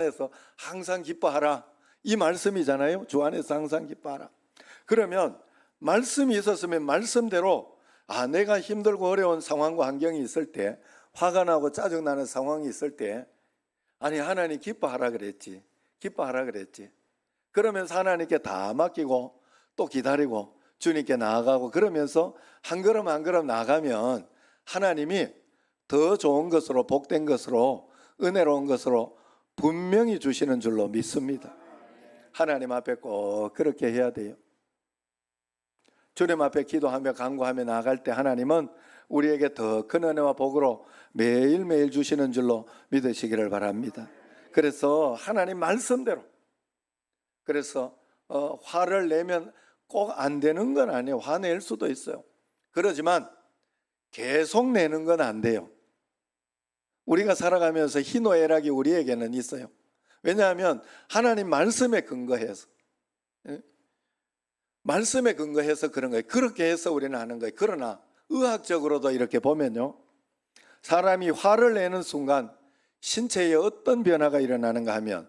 안에서 항상 기뻐하라. 이 말씀이잖아요. 주 안에서 항상 기뻐하라. 그러면 말씀이 있었으면 말씀대로 내가 힘들고 어려운 상황과 환경이 있을 때, 화가 나고 짜증나는 상황이 있을 때 하나님 기뻐하라 그랬지. 기뻐하라 그랬지. 그러면서 하나님께 다 맡기고 또 기다리고 주님께 나아가고 그러면서 한 걸음 한 걸음 나아가면 하나님이 더 좋은 것으로, 복된 것으로, 은혜로운 것으로 분명히 주시는 줄로 믿습니다. 하나님 앞에 꼭 그렇게 해야 돼요. 주님 앞에 기도하며 간구하며 나아갈 때 하나님은 우리에게 더 큰 은혜와 복으로 매일매일 주시는 줄로 믿으시기를 바랍니다. 그래서 하나님 말씀대로, 그래서 화를 내면 꼭 안 되는 건 아니에요. 화낼 수도 있어요. 그러지만 계속 내는 건 안 돼요. 우리가 살아가면서 희노애락이 우리에게는 있어요. 왜냐하면 하나님 말씀에 근거해서, 말씀에 근거해서 그런 거예요. 그렇게 해서 우리는 하는 거예요. 그러나 의학적으로도 이렇게 보면요, 사람이 화를 내는 순간 신체에 어떤 변화가 일어나는가 하면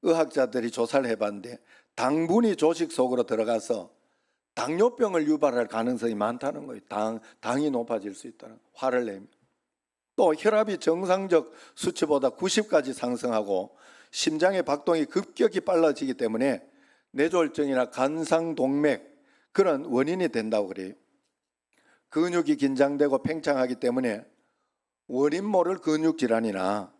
의학자들이 조사를 해봤는데 당분이 조직 속으로 들어가서 당뇨병을 유발할 가능성이 많다는 거예요. 당이 높아질 수 있다는 거예요. 화를 내면. 또 혈압이 정상적 수치보다 90까지 상승하고 심장의 박동이 급격히 빨라지기 때문에 뇌졸중이나 간상동맥 그런 원인이 된다고 그래요. 근육이 긴장되고 팽창하기 때문에 원인 모를 근육질환이나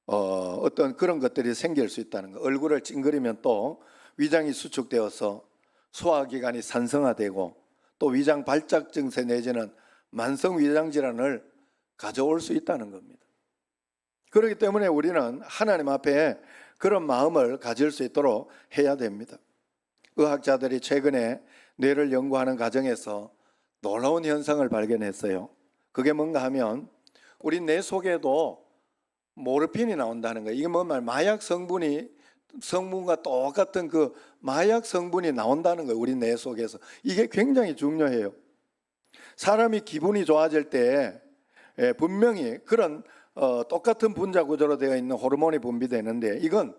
어떤 그런 것들이 생길 수 있다는 거. 얼굴을 찡그리면 또 위장이 수축되어서 소화기관이 산성화되고 또 위장 발작 증세 내지는 만성 위장 질환을 가져올 수 있다는 겁니다. 그렇기 때문에 우리는 하나님 앞에 그런 마음을 가질 수 있도록 해야 됩니다. 의학자들이 최근에 뇌를 연구하는 과정에서 놀라운 현상을 발견했어요. 그게 뭔가 하면 우리 뇌 속에도 모르핀이 나온다는 거예요. 이게 뭔 말? 마약 성분과 똑같은 그 마약 성분이 나온다는 거예요. 우리 뇌 속에서. 이게 굉장히 중요해요. 사람이 기분이 좋아질 때 분명히 그런 똑같은 분자 구조로 되어 있는 호르몬이 분비되는데 이건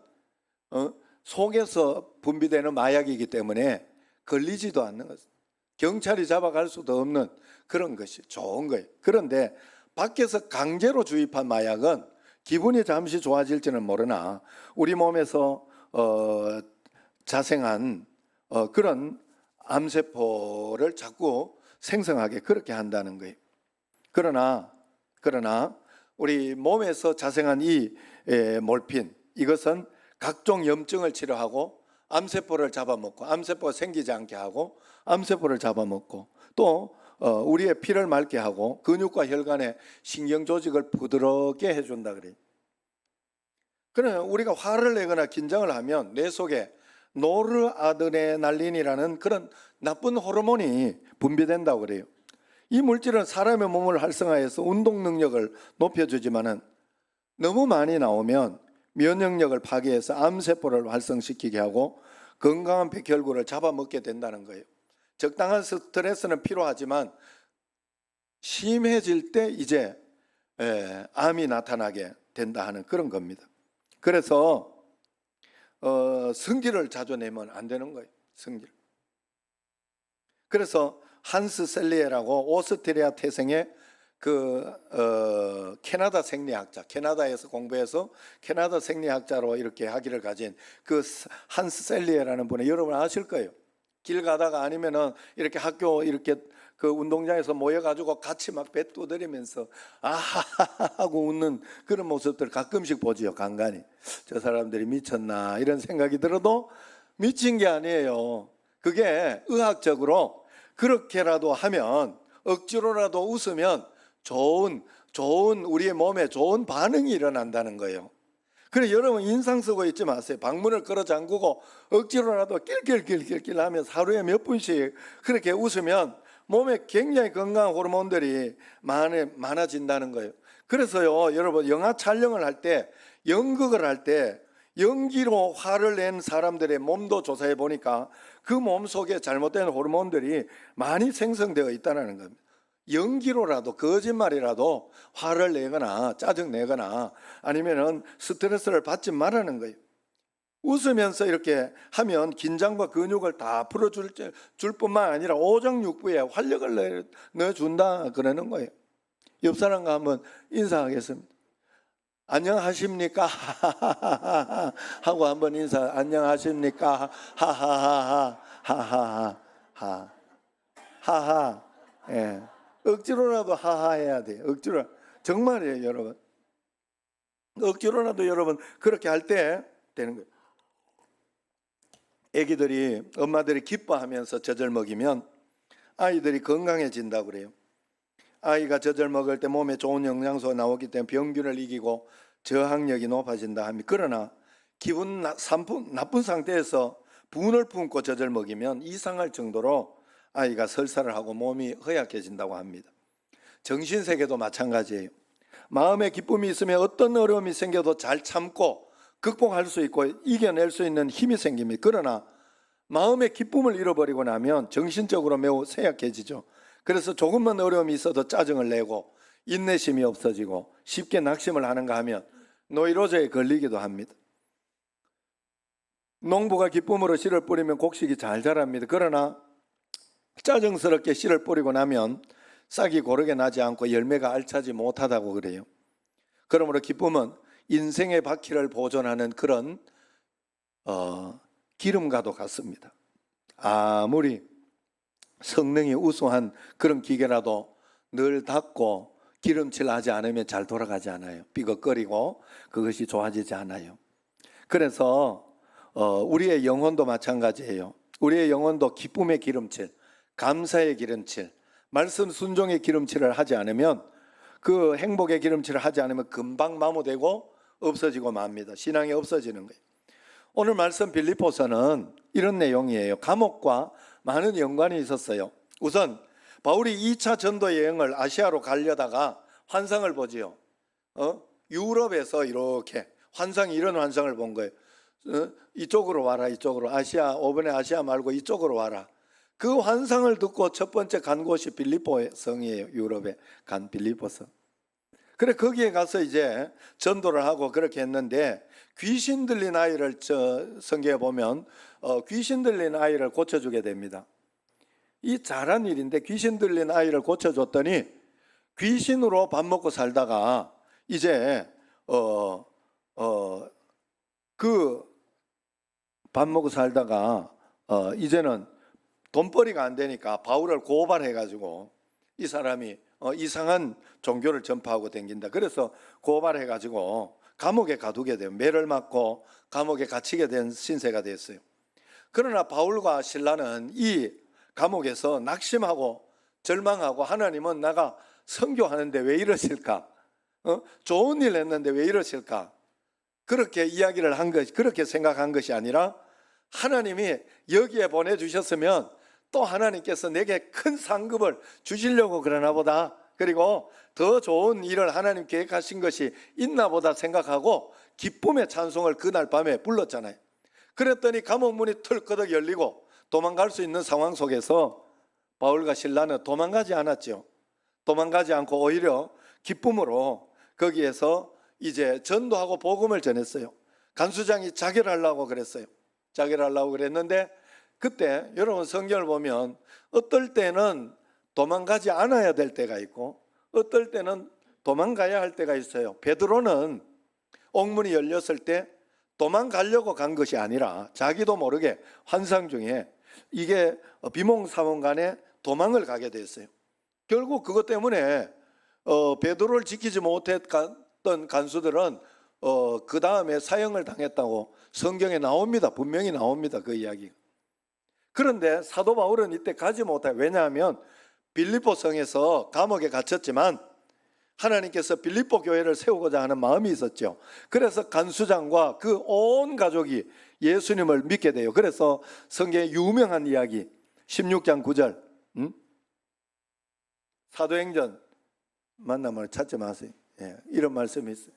속에서 분비되는 마약이기 때문에 걸리지도 않는 것입니다. 경찰이 잡아갈 수도 없는 그런 것이 좋은 거예요. 그런데 밖에서 강제로 주입한 마약은 기분이 잠시 좋아질지는 모르나 우리 몸에서 자생한 그런 암세포를 자꾸 생성하게 그렇게 한다는 거예요. 그러나 우리 몸에서 자생한 이 몰핀, 이것은 각종 염증을 치료하고 암세포를 잡아먹고 암세포가 생기지 않게 하고 암세포를 잡아먹고 또 우리의 피를 맑게 하고 근육과 혈관의 신경조직을 부드럽게 해준다 그래요. 그러나 우리가 화를 내거나 긴장을 하면 뇌 속에 노르아드레날린이라는 그런 나쁜 호르몬이 분비된다고 그래요. 이 물질은 사람의 몸을 활성화해서 운동 능력을 높여주지만은 너무 많이 나오면 면역력을 파괴해서 암세포를 활성시키게 하고 건강한 백혈구를 잡아먹게 된다는 거예요. 적당한 스트레스는 필요하지만 심해질 때 이제 암이 나타나게 된다 하는 그런 겁니다. 그래서 성질을 자주 내면 안 되는 거예요. 성질. 그래서 한스 셀리에라고 오스트리아 태생의 캐나다 생리학자, 캐나다에서 공부해서 캐나다 생리학자로 이렇게 학위를 가진 그 한스 셀리에라는 분이 여러분 아실 거예요. 길 가다가 아니면은 이렇게 학교 이렇게 그 운동장에서 모여가지고 같이 막 배 두드리면서 아하하하 하고 웃는 그런 모습들 가끔씩 보지요. 간간히 저 사람들이 미쳤나 이런 생각이 들어도 미친 게 아니에요. 그게 의학적으로 그렇게라도 하면 억지로라도 웃으면 좋은 우리의 몸에 좋은 반응이 일어난다는 거예요. 그래 여러분 인상 쓰고 있지 마세요. 방문을 끌어 잠그고 억지로라도 낄낄낄낄낄 하면서 하루에 몇 분씩 그렇게 웃으면 몸에 굉장히 건강한 호르몬들이 많아진다는 거예요. 그래서요 여러분 영화 촬영을 할 때 연극을 할 때 연기로 화를 낸 사람들의 몸도 조사해 보니까 그 몸 속에 잘못된 호르몬들이 많이 생성되어 있다는 겁니다. 연기로라도 거짓말이라도 화를 내거나 짜증 내거나 아니면은 스트레스를 받지 말라는 거예요. 웃으면서 이렇게 하면 긴장과 근육을 다 풀어줄 뿐만 아니라 오장육부에 활력을 넣어준다 그러는 거예요. 옆 사람과 한번 인사하겠습니다. 안녕하십니까? 하하하하 하고 한번 인사. 안녕하십니까? 하하하하 하하하하 하하. 예. 억지로라도 하하 해야 돼요. 억지로. 정말이에요, 여러분. 억지로라도 여러분 그렇게 할 때 되는 거예요. 애기들이 엄마들이 기뻐하면서 젖을 먹이면 아이들이 건강해진다고 그래요. 아이가 젖을 먹을 때 몸에 좋은 영양소가 나오기 때문에 병균을 이기고 저항력이 높아진다 합니다. 그러나 기분 나쁜 상태에서 분을 품고 젖을 먹이면 이상할 정도로 아이가 설사를 하고 몸이 허약해진다고 합니다. 정신세계도 마찬가지예요. 마음에 기쁨이 있으면 어떤 어려움이 생겨도 잘 참고 극복할 수 있고 이겨낼 수 있는 힘이 생깁니다. 그러나 마음의 기쁨을 잃어버리고 나면 정신적으로 매우 쇠약해지죠. 그래서 조금만 어려움이 있어도 짜증을 내고 인내심이 없어지고 쉽게 낙심을 하는가 하면 노이로제에 걸리기도 합니다. 농부가 기쁨으로 씨를 뿌리면 곡식이 잘 자랍니다. 그러나 짜증스럽게 씨를 뿌리고 나면 싹이 고르게 나지 않고 열매가 알차지 못하다고 그래요. 그러므로 기쁨은 인생의 바퀴를 보존하는 그런 기름과도 같습니다. 아무리 성능이 우수한 그런 기계라도 늘 닦고 기름칠하지 않으면 잘 돌아가지 않아요. 삐걱거리고 그것이 좋아지지 않아요. 그래서 우리의 영혼도 마찬가지예요. 우리의 영혼도 기쁨의 기름칠, 감사의 기름칠, 말씀 순종의 기름칠을 하지 않으면, 그 행복의 기름칠을 하지 않으면 금방 마모되고 없어지고 맙니다. 신앙이 없어지는 거예요. 오늘 말씀 빌립보서는 이런 내용이에요. 감옥과 많은 연관이 있었어요. 우선 바울이 2차 전도 여행을 아시아로 가려다가 환상을 보지요. 유럽에서 이렇게 이런 환상을 본 거예요. 이쪽으로 와라, 이쪽으로. 아시아, 5번에 아시아 말고 이쪽으로 와라. 그 환상을 듣고 첫 번째 간 곳이 빌립보 성이에요. 유럽에 간 빌립보성. 그래 거기에 가서 이제 전도를 하고 그렇게 했는데, 귀신 들린 아이를 성경에 보면 귀신 들린 아이를 고쳐주게 됩니다. 이 잘한 일인데 귀신 들린 아이를 고쳐줬더니 귀신으로 밥 먹고 살다가 이제 그 밥 먹고 살다가 이제는 돈벌이가 안 되니까 바울을 고발해가지고 이 사람이 이상한 종교를 전파하고 댕긴다. 그래서 고발해가지고 감옥에 가두게 돼요. 매를 맞고 감옥에 갇히게 된 신세가 됐어요. 그러나 바울과 실라는 이 감옥에서 낙심하고 절망하고, 하나님은 나가 선교하는데 왜 이러실까? 좋은 일 했는데 왜 이러실까? 그렇게 이야기를 한 것이, 그렇게 생각한 것이 아니라 하나님이 여기에 보내주셨으면 또 하나님께서 내게 큰 상급을 주시려고 그러나 보다, 그리고 더 좋은 일을 하나님 계획하신 것이 있나 보다 생각하고 기쁨의 찬송을 그날 밤에 불렀잖아요. 그랬더니 감옥 문이 털커덕 열리고 도망갈 수 있는 상황 속에서 바울과 실라는 도망가지 않았죠. 도망가지 않고 오히려 기쁨으로 거기에서 이제 전도하고 복음을 전했어요. 간수장이 자결하려고 그랬어요. 자결하려고 그랬는데, 그때 여러분 성경을 보면 어떨 때는 도망가지 않아야 될 때가 있고 어떨 때는 도망가야 할 때가 있어요. 베드로는 옥문이 열렸을 때 도망가려고 간 것이 아니라 자기도 모르게 환상 중에 이게 비몽사몽간에 도망을 가게 됐어요. 결국 그것 때문에 베드로를 지키지 못했던 간수들은 그 다음에 사형을 당했다고 성경에 나옵니다. 분명히 나옵니다. 그 이야기가. 그런데 사도 바울은 이때 가지 못해요. 왜냐하면 빌립보 성에서 감옥에 갇혔지만 하나님께서 빌립보 교회를 세우고자 하는 마음이 있었죠. 그래서 간수장과 그 온 가족이 예수님을 믿게 돼요. 그래서 성경의 유명한 이야기 16장 9절 사도행전 만나면 찾지 마세요. 이런 말씀이 있어요.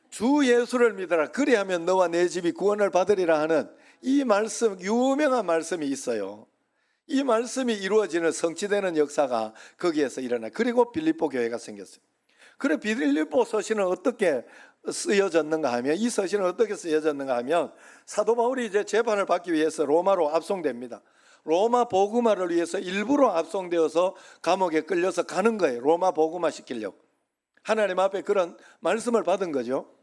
주 예수를 믿어라, 그리하면 너와 내 집이 구원을 받으리라 하는 이 말씀, 유명한 말씀이 있어요. 이 말씀이 이루어지는 성취되는 역사가 거기에서 일어나. 그리고 빌립보 교회가 생겼어요. 그래 빌립보 서신은 어떻게 쓰여졌는가 하면, 이 서신은 어떻게 쓰여졌는가 하면, 사도 바울이 이제 재판을 받기 위해서 로마로 압송됩니다. 로마 복음화를 위해서 일부러 압송되어서 감옥에 끌려서 가는 거예요. 로마 복음화 시키려고. 하나님 앞에 그런 말씀을 받은 거죠.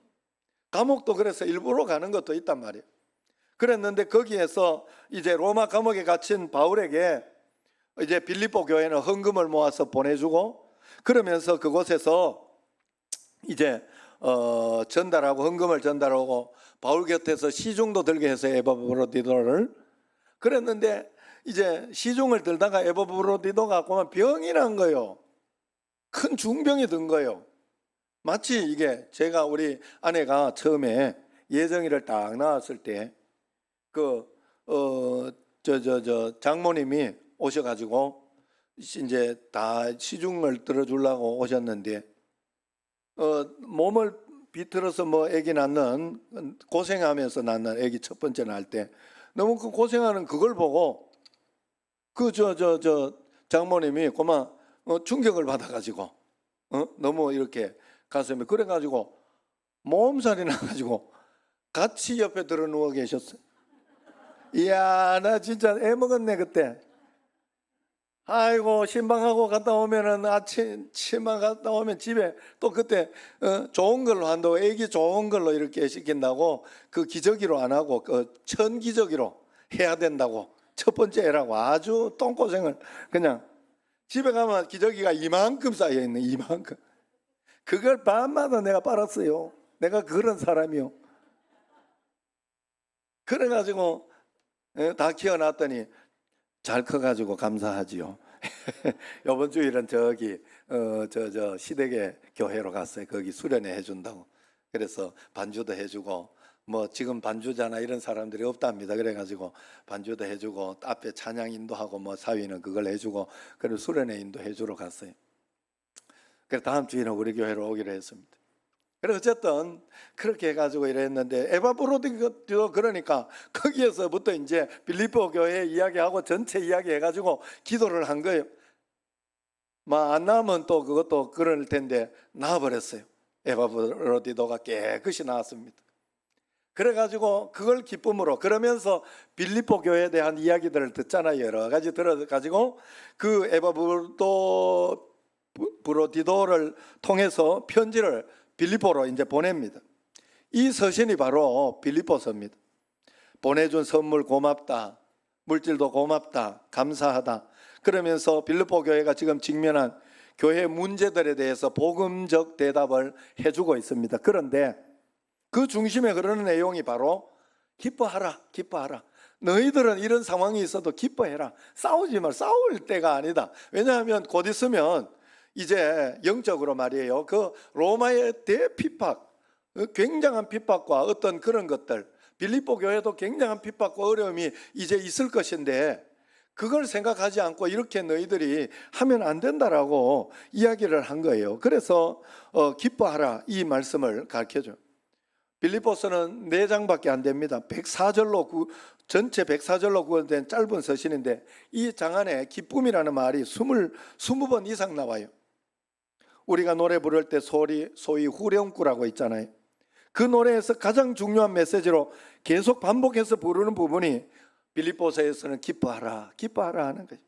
감옥도 그래서 일부러 가는 것도 있단 말이에요. 그랬는데 거기에서 이제 로마 감옥에 갇힌 바울에게 이제 빌립보 교회는 헌금을 모아서 보내주고, 그러면서 그곳에서 이제 전달하고, 헌금을 전달하고, 바울 곁에서 시중도 들게 해서 에바브로디도를. 그랬는데 이제 시중을 들다가 에바브로디도가 그만 병이 난 거예요. 큰 중병이 든 거예요. 마치 이게 제가 우리 아내가 처음에 예정일을 딱 나왔을 때 장모님이 오셔가지고 이제 다 시중을 들어주려고 오셨는데 몸을 비틀어서 뭐 아기 낳는, 고생하면서 낳는 아기 첫 번째 낳을 때 너무 그 고생하는 그걸 보고 장모님이 그만 충격을 받아가지고 너무 이렇게 가슴에, 그래가지고 몸살이 나가지고 같이 옆에 들어 누워 계셨어요. 이야, 나 진짜 애먹었네 그때. 아이고, 신방하고 갔다 오면은 아침 신방 갔다 오면 집에 또 그때 좋은 걸로 한다고, 애기 좋은 걸로 이렇게 시킨다고 그 기저귀로 안 하고 천 기저귀로 해야 된다고, 첫 번째 애라고 아주 똥고생을. 그냥 집에 가면 기저귀가 이만큼 쌓여 있는, 이만큼. 그걸 밤마다 내가 빨았어요. 내가 그런 사람이요. 그래가지고 다 키워놨더니 잘 커가지고 감사하지요. 이번 주일은 저기 시댁의 교회로 갔어요. 거기 수련회 해준다고. 그래서 반주도 해주고, 뭐 지금 반주자나 이런 사람들이 없답니다. 그래가지고 반주도 해주고, 앞에 찬양 인도하고, 뭐 사위는 그걸 해주고, 그리고 수련회 인도해주러 갔어요. 그래서 다음 주에는 우리 교회로 오기로 했습니다. 그래서 어쨌든 그렇게 해가지고 이랬는데, 에바브로디도 그러니까 거기에서부터 이제 빌립보 교회 이야기하고 전체 이야기 해가지고 기도를 한 거예요. 안 나오면 또 그것도 그럴 텐데 나와버렸어요. 에바브로디도가 깨끗이 나왔습니다. 그래가지고 그걸 기쁨으로, 그러면서 빌립보 교회에 대한 이야기들을 듣잖아요. 여러 가지 들어가지고 그 에바브로디도를 통해서 편지를 빌립보로 이제 보냅니다. 이 서신이 바로 빌립보서입니다. 보내준 선물 고맙다, 물질도 고맙다, 감사하다. 그러면서 빌립보 교회가 지금 직면한 교회 문제들에 대해서 복음적 대답을 해주고 있습니다. 그런데 그 중심에 흐르는 내용이 바로 기뻐하라, 기뻐하라. 너희들은 이런 상황이 있어도 기뻐해라. 싸우지 말, 싸울 때가 아니다. 왜냐하면 곧 있으면 이제 영적으로 말이에요, 그 로마의 대핍박, 굉장한 핍박과 어떤 그런 것들, 빌립보 교회도 굉장한 핍박과 어려움이 이제 있을 것인데, 그걸 생각하지 않고 이렇게 너희들이 하면 안 된다라고 이야기를 한 거예요. 그래서 기뻐하라, 이 말씀을 가르쳐줘요. 빌립보서는 4장밖에 안 됩니다. 104절로 전체 104절로 구성된 짧은 서신인데, 이 장 안에 기쁨이라는 말이 20번 이상 나와요. 우리가 노래 부를 때 소위 후렴구라고 있잖아요. 그 노래에서 가장 중요한 메시지로 계속 반복해서 부르는 부분이 빌립보서에서는 기뻐하라, 기뻐하라 하는 거죠.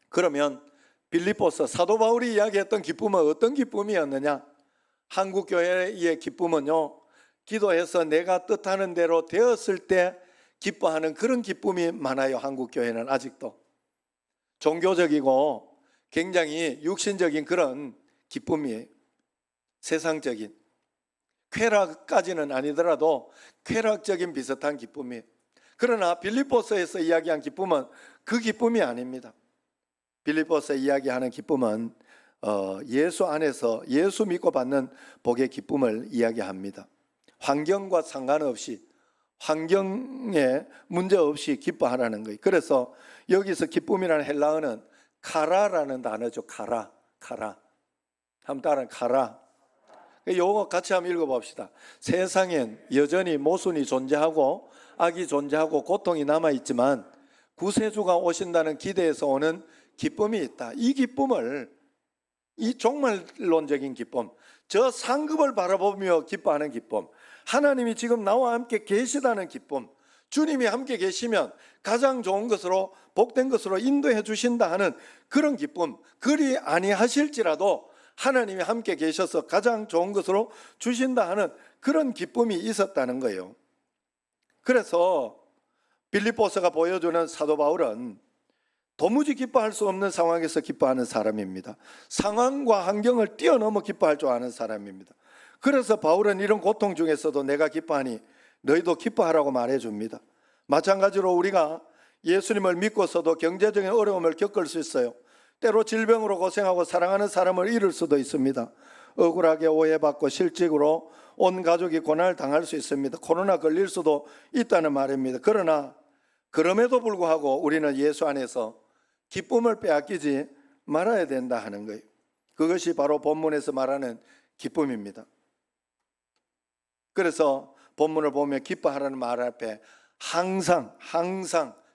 그러면 빌립보서 사도 바울이 이야기했던 기쁨은 어떤 기쁨이었느냐? 한국교회의 기쁨은요, 기도해서 내가 뜻하는 대로 되었을 때 기뻐하는 그런 기쁨이 많아요. 한국교회는 아직도 종교적이고 굉장히 육신적인 그런 기쁨이에요. 세상적인, 쾌락까지는 아니더라도 쾌락적인 비슷한 기쁨이에요. 그러나 빌립보서에서 이야기한 기쁨은 그 기쁨이 아닙니다. 빌립보서 이야기하는 기쁨은 예수 안에서 예수 믿고 받는 복의 기쁨을 이야기합니다. 환경과 상관없이, 환경에 문제 없이 기뻐하라는 거예요. 그래서 여기서 기쁨이라는 헬라어는 카라라는 단어죠. 카라. 한번 따라, 카라. 요거 같이 한번 읽어봅시다. 세상엔 여전히 모순이 존재하고 악이 존재하고 고통이 남아있지만 구세주가 오신다는 기대에서 오는 기쁨이 있다. 이 기쁨을, 이 종말론적인 기쁨, 저 상급을 바라보며 기뻐하는 기쁨, 하나님이 지금 나와 함께 계시다는 기쁨, 주님이 함께 계시면 가장 좋은 것으로, 복된 것으로 인도해 주신다 하는 그런 기쁨, 그리 아니하실지라도 하나님이 함께 계셔서 가장 좋은 것으로 주신다 하는 그런 기쁨이 있었다는 거예요. 그래서 빌립보서가 보여주는 사도 바울은 도무지 기뻐할 수 없는 상황에서 기뻐하는 사람입니다. 상황과 환경을 뛰어넘어 기뻐할 줄 아는 사람입니다. 그래서 바울은 이런 고통 중에서도 내가 기뻐하니 너희도 기뻐하라고 말해줍니다. 마찬가지로 우리가 예수님을 믿고서도 경제적인 어려움을 겪을 수 있어요. 때로 질병으로 고생하고 사랑하는 사람을 잃을 수도 있습니다. 억울하게 오해받고 실직으로 온 가족이 고난을 당할 수 있습니다. 코로나 걸릴 수도 있다는 말입니다. 그러나 그럼에도 불구하고 우리는 예수 안에서 기쁨을 빼앗기지 말아야 된다 하는 거예요. 그것이 바로 본문에서 말하는 기쁨입니다. 그래서 본문을 보면 기뻐하라는 말 앞에 항상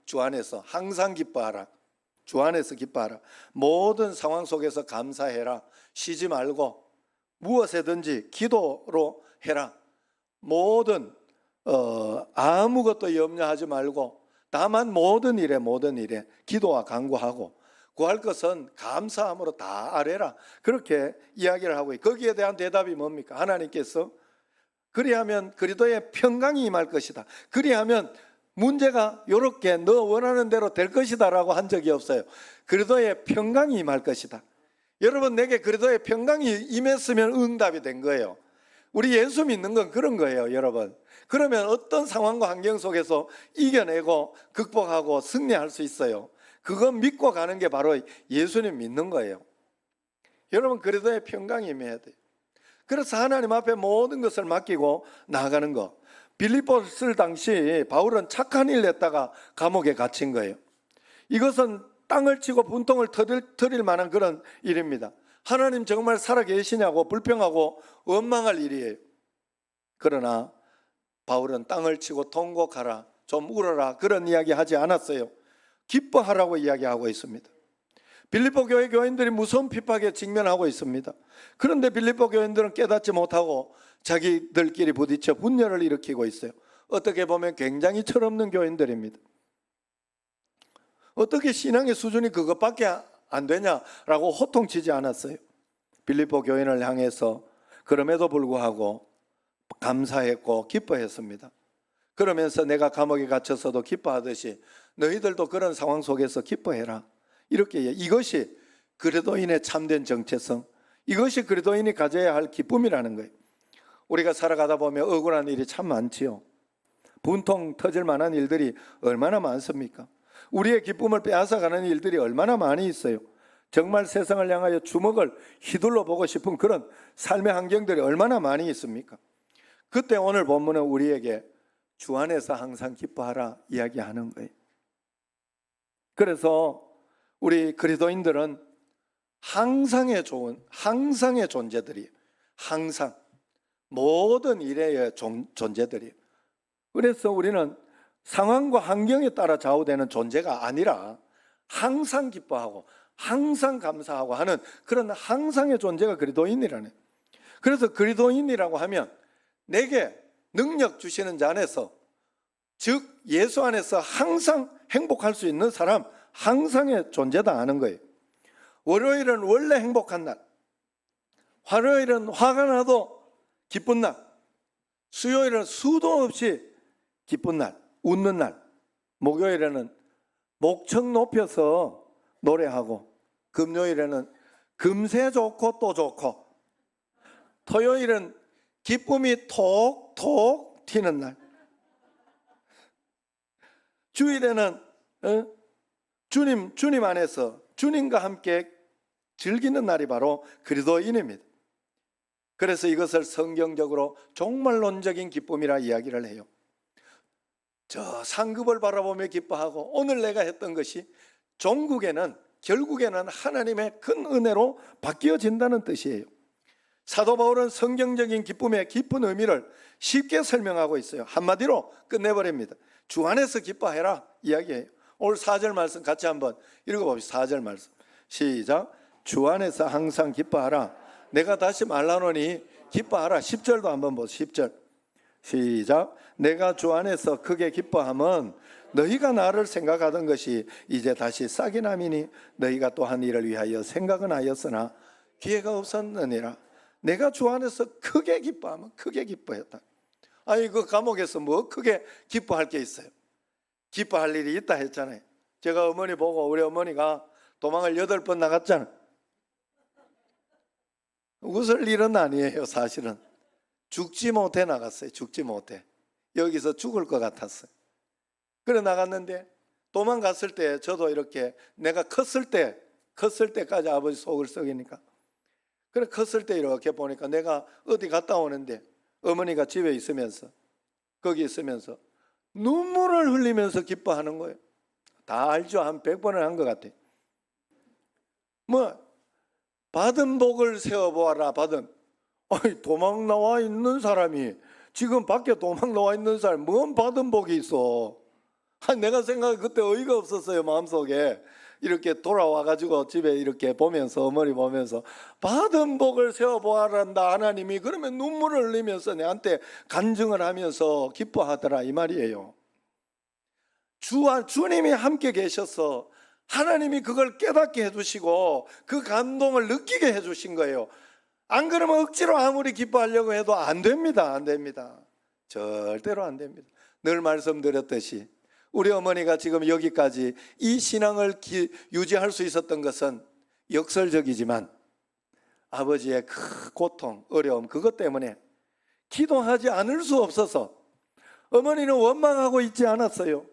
주 안에서 항상 기뻐하라. 주 안에서 기뻐하라. 모든 상황 속에서 감사해라. 쉬지 말고 무엇이든지 기도로 해라. 모든 아무것도 염려하지 말고 다만 모든 일에 기도와 간구하고 구할 것은 감사함으로 다 아뢰라. 그렇게 이야기를 하고 있고 거기에 대한 대답이 뭡니까? 하나님께서 그리하면 그리도의 평강이 임할 것이다. 그리하면 문제가 이렇게 너 원하는 대로 될 것이다 라고 한 적이 없어요. 그리도의 평강이 임할 것이다. 여러분, 내게 그리도의 평강이 임했으면 응답이 된 거예요. 우리 예수 믿는 건 그런 거예요, 여러분. 그러면 어떤 상황과 환경 속에서 이겨내고 극복하고 승리할 수 있어요. 그거 믿고 가는 게 바로 예수님 믿는 거예요. 여러분, 그리도의 평강이 임해야 돼요. 그래서 하나님 앞에 모든 것을 맡기고 나아가는 거. 빌립보를 당시 바울은 착한 일을 했다가 감옥에 갇힌 거예요. 이것은 땅을 치고 분통을 터릴 만한 그런 일입니다. 하나님 정말 살아계시냐고 불평하고 원망할 일이에요. 그러나 바울은 땅을 치고 통곡하라, 좀 울어라, 그런 이야기 하지 않았어요. 기뻐하라고 이야기하고 있습니다. 빌립보 교회 교인들이 무서운 핍박에 직면하고 있습니다. 그런데 빌립보 교인들은 깨닫지 못하고 자기들끼리 부딪혀 분열을 일으키고 있어요. 어떻게 보면 굉장히 철없는 교인들입니다. 어떻게 신앙의 수준이 그것밖에 안 되냐라고 호통치지 않았어요. 빌립보 교인을 향해서 그럼에도 불구하고 감사했고 기뻐했습니다. 그러면서 내가 감옥에 갇혀서도 기뻐하듯이 너희들도 그런 상황 속에서 기뻐해라. 이렇게 이것이 그리스도인의 참된 정체성, 이것이 그리스도인이 가져야 할 기쁨이라는 거예요. 우리가 살아가다 보면 억울한 일이 참 많지요. 분통 터질 만한 일들이 얼마나 많습니까? 우리의 기쁨을 빼앗아가는 일들이 얼마나 많이 있어요. 정말 세상을 향하여 주먹을 휘둘러 보고 싶은 그런 삶의 환경들이 얼마나 많이 있습니까? 그때 오늘 본문은 우리에게 주 안에서 항상 기뻐하라 이야기하는 거예요. 그래서 우리 그리스도인들은 항상의 존재들이에요. 항상 모든 일의 존재들이에요. 그래서 우리는 상황과 환경에 따라 좌우되는 존재가 아니라 항상 기뻐하고 항상 감사하고 하는 그런 항상의 존재가 그리스도인이라는. 그래서 그리스도인이라고 하면 내게 능력 주시는 자 안에서, 즉 예수 안에서 항상 행복할 수 있는 사람, 항상의 존재다 하는 거예요. 월요일은 원래 행복한 날, 화요일은 화가 나도 기쁜 날, 수요일은 수도 없이 기쁜 날, 웃는 날, 목요일에는 목청 높여서 노래하고, 금요일에는 금세 좋고 또 좋고, 토요일은 기쁨이 톡톡 튀는 날, 주일에는 주님 안에서 주님과 함께 즐기는 날이 바로 그리스도인입니다. 그래서 이것을 성경적으로 종말론적인 기쁨이라 이야기를 해요. 저 상급을 바라보며 기뻐하고 오늘 내가 했던 것이 결국에는 하나님의 큰 은혜로 바뀌어진다는 뜻이에요. 사도 바울은 성경적인 기쁨의 깊은 의미를 쉽게 설명하고 있어요. 한마디로 끝내버립니다. 주 안에서 기뻐해라 이야기해요. 오늘 4절 말씀 같이 한번 읽어봅시다. 4절 말씀 시작. 주 안에서 항상 기뻐하라. 내가 다시 말하노니 기뻐하라. 10절도 한번 보세요. 10절 시작. 내가 주 안에서 크게 기뻐함은 너희가 나를 생각하던 것이 이제 다시 싹이 남이니 너희가 또 한 일을 위하여 생각은 하였으나 기회가 없었느니라. 내가 주 안에서 크게 기뻐하면 크게 기뻐했다. 아니 그 감옥에서 뭐 크게 기뻐할 게 있어요? 기뻐할 일이 있다 했잖아요. 제가 어머니 보고 우리 어머니가 도망을 8번 나갔잖아요. 웃을 일은 아니에요. 사실은 죽지 못해 나갔어요. 죽지 못해. 여기서 죽을 것 같았어요. 그래 나갔는데 도망갔을 때 저도 이렇게 내가 컸을 때까지 아버지 속을 썩이니까 그래 컸을 때 이렇게 보니까 내가 어디 갔다 오는데 어머니가 집에 있으면서 거기 있으면서 눈물을 흘리면서 기뻐하는 거예요. 다 알죠. 한 100번을 한 것 같아요. 뭐 받은 복을 세어보아라. 받은 아니 도망 나와 있는 사람이 지금 밖에 도망 나와 있는 사람 뭔 받은 복이 있어. 아니, 내가 생각해 그때 어이가 없었어요. 마음속에 이렇게 돌아와가지고 집에 이렇게 보면서 어머니 보면서 받은 복을 세어보아란다 하나님이. 그러면 눈물을 흘리면서 내한테 간증을 하면서 기뻐하더라 이 말이에요. 주님이 함께 계셔서 하나님이 그걸 깨닫게 해주시고 그 감동을 느끼게 해주신 거예요. 안 그러면 억지로 아무리 기뻐하려고 해도 안 됩니다. 안 됩니다. 절대로 안 됩니다. 늘 말씀드렸듯이 우리 어머니가 지금 여기까지 이 신앙을 유지할 수 있었던 것은 역설적이지만 아버지의 그 고통, 어려움 그것 때문에 기도하지 않을 수 없어서 어머니는 원망하고 있지 않았어요.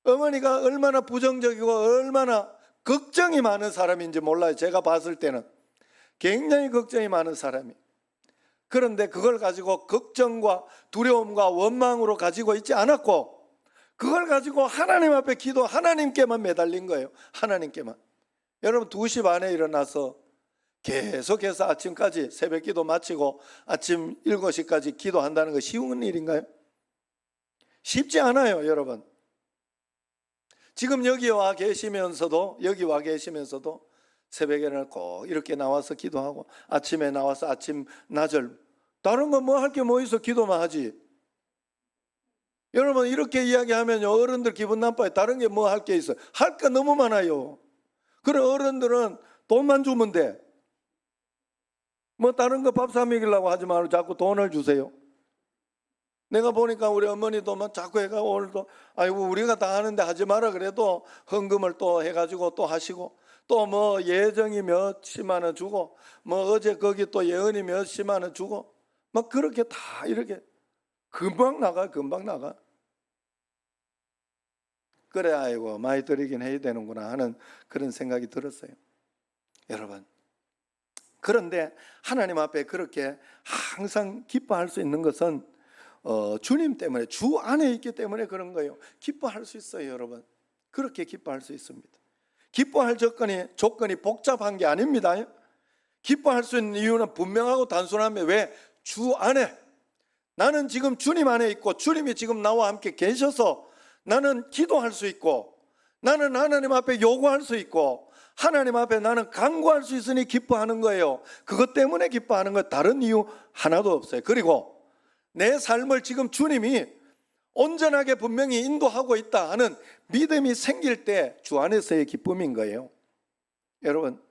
어머니가 얼마나 부정적이고 얼마나 걱정이 많은 사람인지 몰라요. 제가 봤을 때는 굉장히 걱정이 많은 사람이. 그런데 그걸 가지고 걱정과 두려움과 원망으로 가지고 있지 않았고 그걸 가지고 하나님 앞에 기도 하나님께만 매달린 거예요. 하나님께만. 여러분 2시 반에 일어나서 계속해서 아침까지 새벽 기도 마치고 아침 7시까지 기도한다는 거 쉬운 일인가요? 쉽지 않아요. 여러분 지금 여기 와 계시면서도 새벽에는 꼭 이렇게 나와서 기도하고 아침에 나와서 아침 나절 다른 건 뭐 할 게 뭐 있어. 기도만 하지. 여러분 이렇게 이야기하면 어른들 기분 나빠요. 다른 게 뭐 할 게 있어요. 할 거 너무 많아요. 그래 어른들은 돈만 주면 돼. 뭐 다른 거 밥 사 먹이려고 하지 말고 자꾸 돈을 주세요. 내가 보니까 우리 어머니도 막 자꾸 해가 오늘도 아이고 우리가 다 하는데 하지 마라 그래도 헌금을 또 해가지고 또 하시고 또 뭐 예정이 몇십만 원 주고 뭐 어제 거기 또 예언이 몇십만 원 주고 막 그렇게 다 이렇게 금방 나가. 그래 아이고 많이 드리긴 해야 되는구나 하는 그런 생각이 들었어요. 여러분 그런데 하나님 앞에 그렇게 항상 기뻐할 수 있는 것은 주님 때문에 주 안에 있기 때문에 그런 거예요. 기뻐할 수 있어요. 여러분 그렇게 기뻐할 수 있습니다. 기뻐할 조건이 복잡한 게 아닙니다. 기뻐할 수 있는 이유는 분명하고 단순하면 왜? 주 안에 나는 지금 주님 안에 있고 주님이 지금 나와 함께 계셔서 나는 기도할 수 있고 나는 하나님 앞에 요구할 수 있고 하나님 앞에 나는 간구할 수 있으니 기뻐하는 거예요. 그것 때문에 기뻐하는 거 다른 이유 하나도 없어요. 그리고 내 삶을 지금 주님이 온전하게 분명히 인도하고 있다 하는 믿음이 생길 때 주 안에서의 기쁨인 거예요. 여러분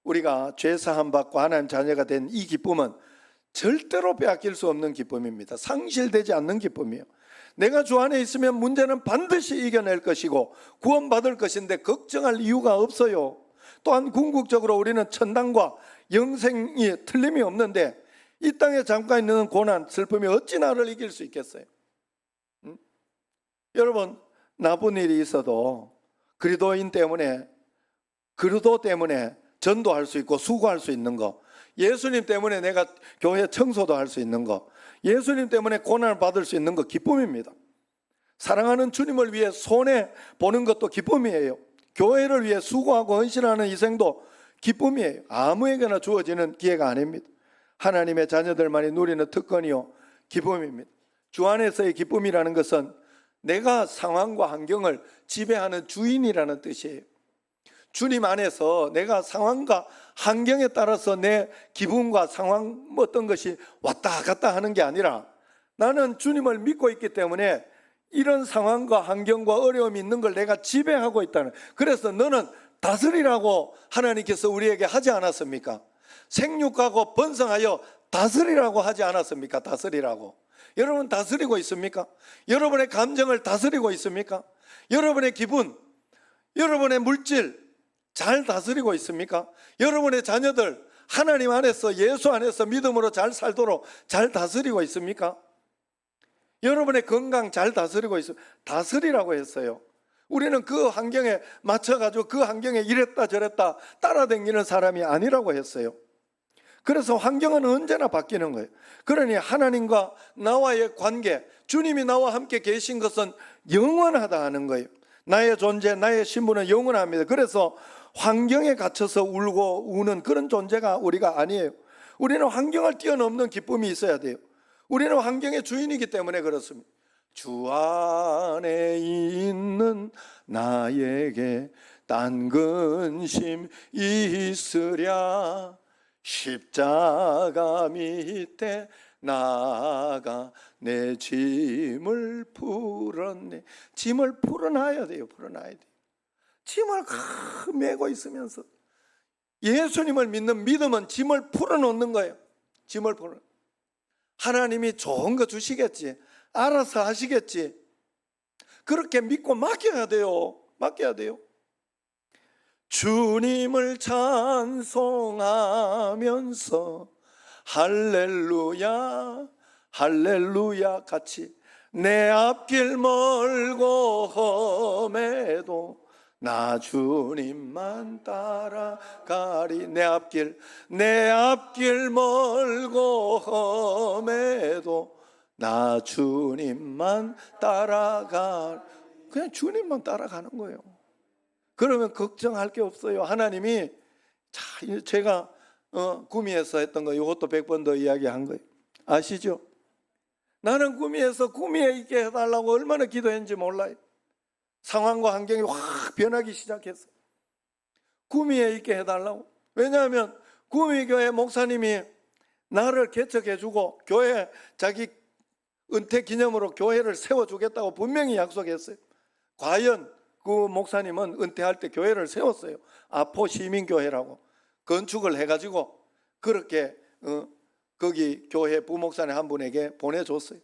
우리가 죄 사함 받고 하나님 자녀가 된 이 기쁨은 절대로 빼앗길 수 없는 기쁨입니다. 상실되지 않는 기쁨이에요. 내가 주 안에 있으면 문제는 반드시 이겨낼 것이고 구원받을 것인데 걱정할 이유가 없어요. 또한 궁극적으로 우리는 천당과 영생이 틀림이 없는데 이 땅에 잠깐 있는 고난, 슬픔이 어찌 나를 이길 수 있겠어요? 여러분 나쁜 일이 있어도 그리도 때문에 전도할 수 있고 수고할 수 있는 거, 예수님 때문에 내가 교회 청소도 할 수 있는 거, 예수님 때문에 고난을 받을 수 있는 거 기쁨입니다. 사랑하는 주님을 위해 손해보는 것도 기쁨이에요. 교회를 위해 수고하고 헌신하는 희생도 기쁨이에요. 아무에게나 주어지는 기회가 아닙니다. 하나님의 자녀들만이 누리는 특권이요 기쁨입니다. 주 안에서의 기쁨이라는 것은 내가 상황과 환경을 지배하는 주인이라는 뜻이에요. 주님 안에서 내가 상황과 환경에 따라서 내 기분과 상황 어떤 것이 왔다 갔다 하는 게 아니라 나는 주님을 믿고 있기 때문에 이런 상황과 환경과 어려움이 있는 걸 내가 지배하고 있다는, 그래서 너는 다스리라고 하나님께서 우리에게 하지 않았습니까? 생육하고 번성하여 다스리라고 하지 않았습니까? 다스리라고. 여러분 다스리고 있습니까? 여러분의 감정을 다스리고 있습니까? 여러분의 기분, 여러분의 물질 잘 다스리고 있습니까? 여러분의 자녀들 하나님 안에서, 예수 안에서 믿음으로 잘 살도록 잘 다스리고 있습니까? 여러분의 건강 잘 다스리고 있습니까? 다스리라고 했어요. 우리는 그 환경에 맞춰가지고 그 환경에 이랬다 저랬다 따라다니는 사람이 아니라고 했어요. 그래서 환경은 언제나 바뀌는 거예요. 그러니 하나님과 나와의 관계, 주님이 나와 함께 계신 것은 영원하다 하는 거예요. 나의 존재, 나의 신분은 영원합니다. 그래서 환경에 갇혀서 울고 우는 그런 존재가 우리가 아니에요. 우리는 환경을 뛰어넘는 기쁨이 있어야 돼요. 우리는 환경의 주인이기 때문에 그렇습니다. 주 안에 있는 나에게 딴 근심 있으랴, 십자가 밑에 나가 내 짐을 풀었네. 짐을 풀어놔야 돼요. 풀어놔야 돼요. 짐을 메고 있으면서, 예수님을 믿는 믿음은 짐을 풀어놓는 거예요. 짐을 풀어. 하나님이 좋은 거 주시겠지, 알아서 하시겠지, 그렇게 믿고 맡겨야 돼요. 맡겨야 돼요. 주님을 찬송하면서 할렐루야 할렐루야 같이, 내 앞길 멀고 험해도 나 주님만 따라가리. 내 앞길 멀고 험해도 나 주님만 따라가리. 그냥 주님만 따라가는 거예요. 그러면 걱정할 게 없어요. 하나님이, 제가 구미에서 했던 거 이것도 100번 더 이야기한 거예요. 아시죠? 나는 구미에서 구미에 있게 해달라고 얼마나 기도했는지 몰라요. 상황과 환경이 확 변하기 시작했어요. 구미에 있게 해달라고. 왜냐하면 구미교회 목사님이 나를 개척해주고 교회 자기 은퇴 기념으로 교회를 세워주겠다고 분명히 약속했어요. 과연 그 목사님은 은퇴할 때 교회를 세웠어요. 아포 시민교회라고 건축을 해가지고 그렇게 거기 교회 부목사님 한 분에게 보내줬어요.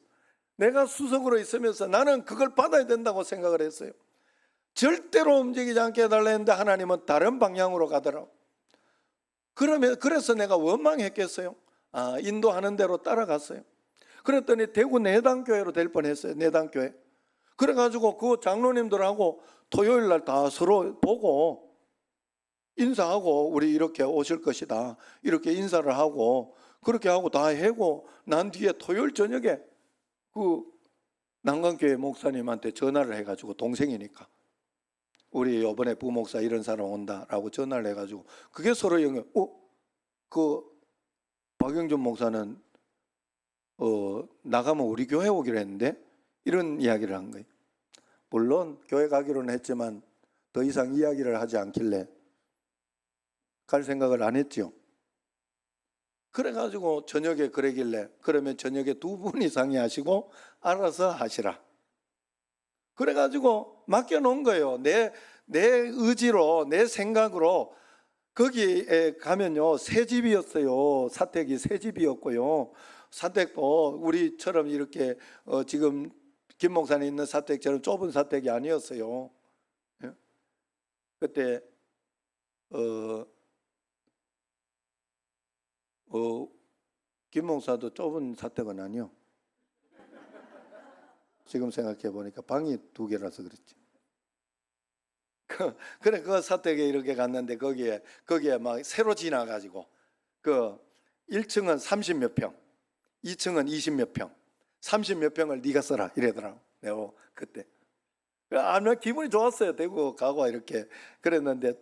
내가 수석으로 있으면서 나는 그걸 받아야 된다고 생각을 했어요. 절대로 움직이지 않게 해달라 했는데 하나님은 다른 방향으로 가더라고. 그래서 내가 원망했겠어요. 인도하는 대로 따라갔어요. 그랬더니 대구 내당교회로 될 뻔했어요. 내당교회. 그래가지고 그 장로님들하고 토요일 날 다 서로 보고 인사하고, 우리 이렇게 오실 것이다 이렇게 인사를 하고, 그렇게 하고 다 해고 난 뒤에 토요일 저녁에 그 난강교회 목사님한테 전화를 해가지고, 동생이니까 우리 이번에 부목사 이런 사람 온다라고 전화를 해가지고, 그게 서로 그 박영준 목사는 나가면 우리 교회 오기로 했는데, 이런 이야기를 한 거예요. 물론 교회 가기로는 했지만 더 이상 이야기를 하지 않길래 갈 생각을 안 했죠. 그래가지고 저녁에 그러길래, 그러면 저녁에 2분 이상이 하시고 알아서 하시라. 그래가지고 맡겨놓은 거예요. 내 의지로, 내 생각으로. 거기에 가면요, 새 집이었어요. 사택이 새 집이었고요. 사택도 우리처럼 이렇게 지금 김 목사님 있는 사택처럼 좁은 사택이 아니었어요. 그때 김 목사도 좁은 사택은 아니요. 지금 생각해 보니까 방이 2개라서 그랬지. 그래, 그 사택에 이렇게 갔는데 거기에 막 새로 지나가지고 그 1층은 30몇 평, 2층은 20몇 평, 30몇 평을 네가 써라 이러더라고. 내가 그때 아마 기분이 좋았어요. 대구 가고 이렇게 그랬는데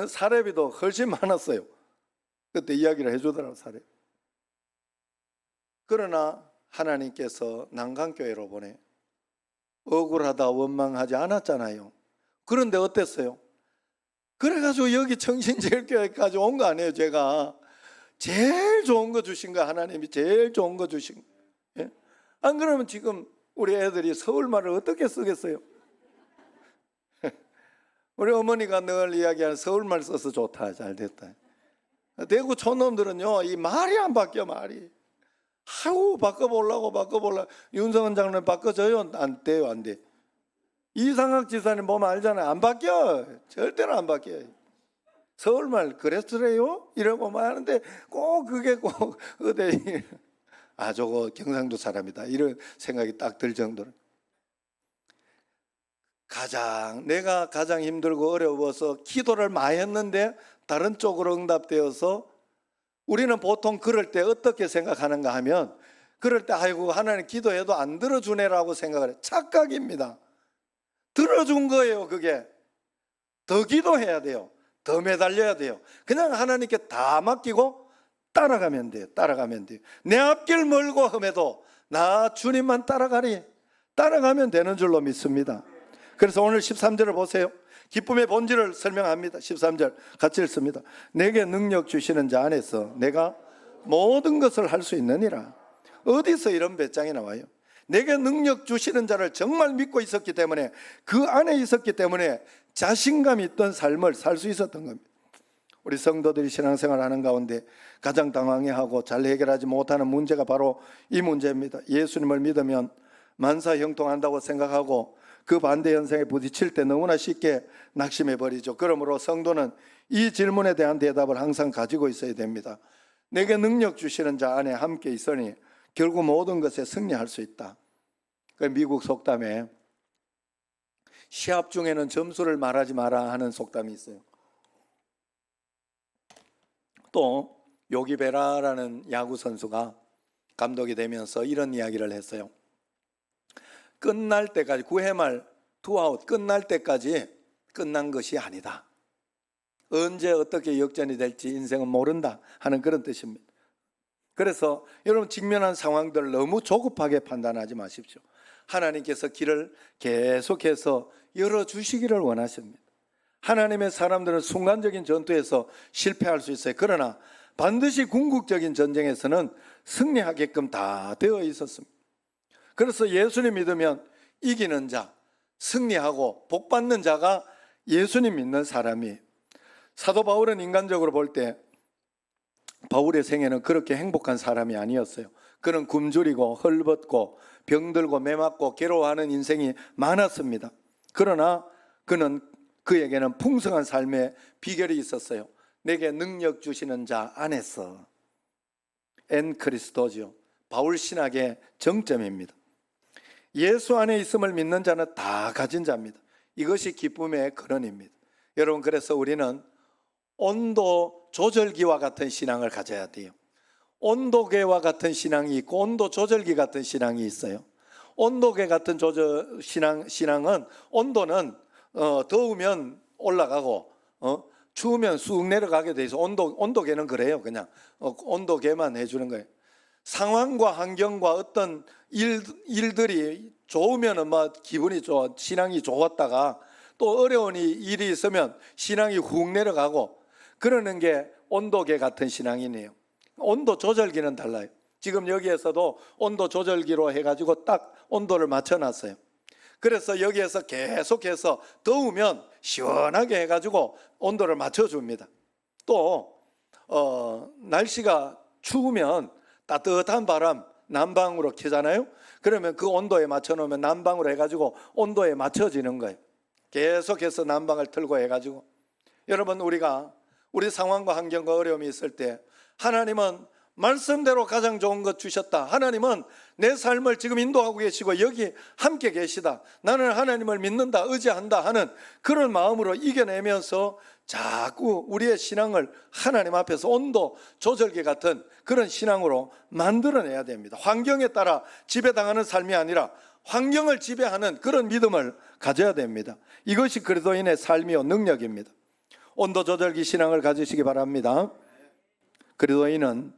사례비도 훨씬 많았어요. 그때 이야기를 해주더라고, 사례. 그러나 하나님께서 난강교회로 보내. 억울하다 원망하지 않았잖아요. 그런데 어땠어요? 그래가지고 여기 청신제일교회까지 온 거 아니에요. 제가 제일 좋은 거 주신 거, 하나님이 제일 좋은 거 주신 거. 예? 안 그러면 지금 우리 애들이 서울말을 어떻게 쓰겠어요? 우리 어머니가 늘 이야기하는 서울말 써서 좋다, 잘 됐다. 대구 촌놈들은요, 이 말이 안 바뀌어, 말이. 아우, 바꿔보려고. 윤석원 장로님 바꿔줘요? 안 돼요, 안 돼. 이상학 지사님 보면 알잖아요. 안 바뀌어. 절대로 안 바뀌어요. 서울말 그랬으래요? 이러고 말 하는데 꼭 그게 꼭 어디 저거 경상도 사람이다 이런 생각이 딱 들 정도로. 내가 가장 힘들고 어려워서 기도를 많이 했는데 다른 쪽으로 응답되어서 우리는 보통 그럴 때 어떻게 생각하는가 하면, 그럴 때 아이고 하나님 기도해도 안 들어주네라고 생각을 해요. 착각입니다. 들어준 거예요. 그게 더 기도해야 돼요. 더 매달려야 돼요. 그냥 하나님께 다 맡기고 따라가면 돼요. 내 앞길 멀고 험해도 나 주님만 따라가면 되는 줄로 믿습니다. 그래서 오늘 13절을 보세요. 기쁨의 본질을 설명합니다. 13절 같이 읽습니다. 내게 능력 주시는 자 안에서 내가 모든 것을 할 수 있느니라. 어디서 이런 배짱이 나와요? 내게 능력 주시는 자를 정말 믿고 있었기 때문에, 그 안에 있었기 때문에 자신감 있던 삶을 살 수 있었던 겁니다. 우리 성도들이 신앙생활 하는 가운데 가장 당황해하고 잘 해결하지 못하는 문제가 바로 이 문제입니다. 예수님을 믿으면 만사형통한다고 생각하고 그 반대 현상에 부딪힐 때 너무나 쉽게 낙심해버리죠. 그러므로 성도는 이 질문에 대한 대답을 항상 가지고 있어야 됩니다. 내게 능력 주시는 자 안에 함께 있으니 결국 모든 것에 승리할 수 있다. 그 미국 속담에 시합 중에는 점수를 말하지 마라 하는 속담이 있어요. 또 요기 베라라는 야구 선수가 감독이 되면서 이런 이야기를 했어요. 끝날 때까지, 9회 말 투아웃 끝날 때까지 끝난 것이 아니다. 언제 어떻게 역전이 될지 인생은 모른다 하는 그런 뜻입니다. 그래서 여러분 직면한 상황들을 너무 조급하게 판단하지 마십시오. 하나님께서 길을 계속해서 열어주시기를 원하십니다. 하나님의 사람들은 순간적인 전투에서 실패할 수 있어요. 그러나 반드시 궁극적인 전쟁에서는 승리하게끔 다 되어 있었습니다. 그래서 예수님 믿으면 이기는 자, 승리하고 복받는 자가 예수님 믿는 사람이에요. 사도 바울은 인간적으로 볼 때 바울의 생애는 그렇게 행복한 사람이 아니었어요. 그는 굶주리고 헐벗고 병들고 매맞고 괴로워하는 인생이 많았습니다. 그러나 그에게는 풍성한 삶의 비결이 있었어요. 내게 능력 주시는 자 안에서. 엔 크리스토지요. 바울 신학의 정점입니다. 예수 안에 있음을 믿는 자는 다 가진 자입니다. 이것이 기쁨의 근원입니다. 여러분, 그래서 우리는 온도 조절기와 같은 신앙을 가져야 돼요. 온도계와 같은 신앙이 있고 온도 조절기 같은 신앙이 있어요. 온도계 같은 신앙은 온도는 더우면 올라가고 추우면 쑥 내려가게 돼 있어. 온도계는 그래요. 그냥 온도계만 해주는 거예요. 상황과 환경과 어떤 일들이 좋으면은 막 기분이 좋아, 신앙이 좋았다가 또 어려운 일이 있으면 신앙이 훅 내려가고 그러는 게 온도계 같은 신앙이네요. 온도 조절기는 달라요. 지금 여기에서도 온도 조절기로 해가지고 딱 온도를 맞춰놨어요. 그래서 여기에서 계속해서 더우면 시원하게 해가지고 온도를 맞춰줍니다. 또 날씨가 추우면 따뜻한 바람 난방으로 켜잖아요. 그러면 그 온도에 맞춰놓으면 난방으로 해가지고 온도에 맞춰지는 거예요. 계속해서 난방을 틀고 해가지고. 여러분, 우리 상황과 환경과 어려움이 있을 때 하나님은 말씀대로 가장 좋은 것 주셨다. 하나님은 내 삶을 지금 인도하고 계시고 여기 함께 계시다. 나는 하나님을 믿는다, 의지한다 하는 그런 마음으로 이겨내면서 자꾸 우리의 신앙을 하나님 앞에서 온도 조절기 같은 그런 신앙으로 만들어내야 됩니다. 환경에 따라 지배당하는 삶이 아니라 환경을 지배하는 그런 믿음을 가져야 됩니다. 이것이 그리스도인의 삶이요 능력입니다. 온도 조절기 신앙을 가지시기 바랍니다. 그리스도인은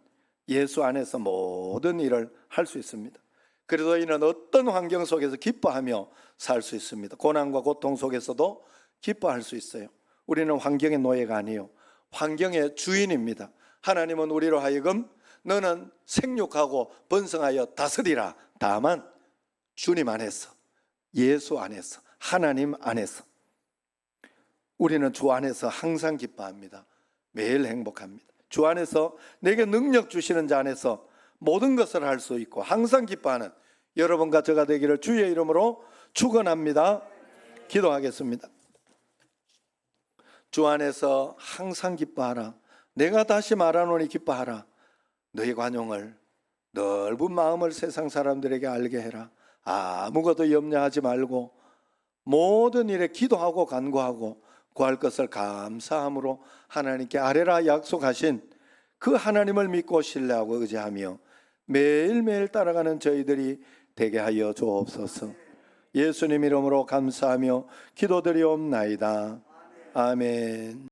예수 안에서 모든 일을 할 수 있습니다. 그래도 이는 어떤 환경 속에서 기뻐하며 살 수 있습니다. 고난과 고통 속에서도 기뻐할 수 있어요. 우리는 환경의 노예가 아니에요. 환경의 주인입니다. 하나님은 우리로 하여금 너는 생육하고 번성하여 다스리라. 다만 주님 안에서, 예수 안에서, 하나님 안에서 우리는 주 안에서 항상 기뻐합니다. 매일 행복합니다. 주 안에서 내게 능력 주시는 자 안에서 모든 것을 할 수 있고 항상 기뻐하는 여러분과 저가 되기를 주의 이름으로 축원합니다. 기도하겠습니다. 주 안에서 항상 기뻐하라. 내가 다시 말하노니 기뻐하라. 너희 관용을, 넓은 마음을 세상 사람들에게 알게 해라. 아무것도 염려하지 말고 모든 일에 기도하고 간구하고 구할 것을 감사함으로 하나님께 아뢰라 약속하신 그 하나님을 믿고 신뢰하고 의지하며 매일매일 따라가는 저희들이 되게 하여 주옵소서. 예수님 이름으로 감사하며 기도드리옵나이다. 아멘.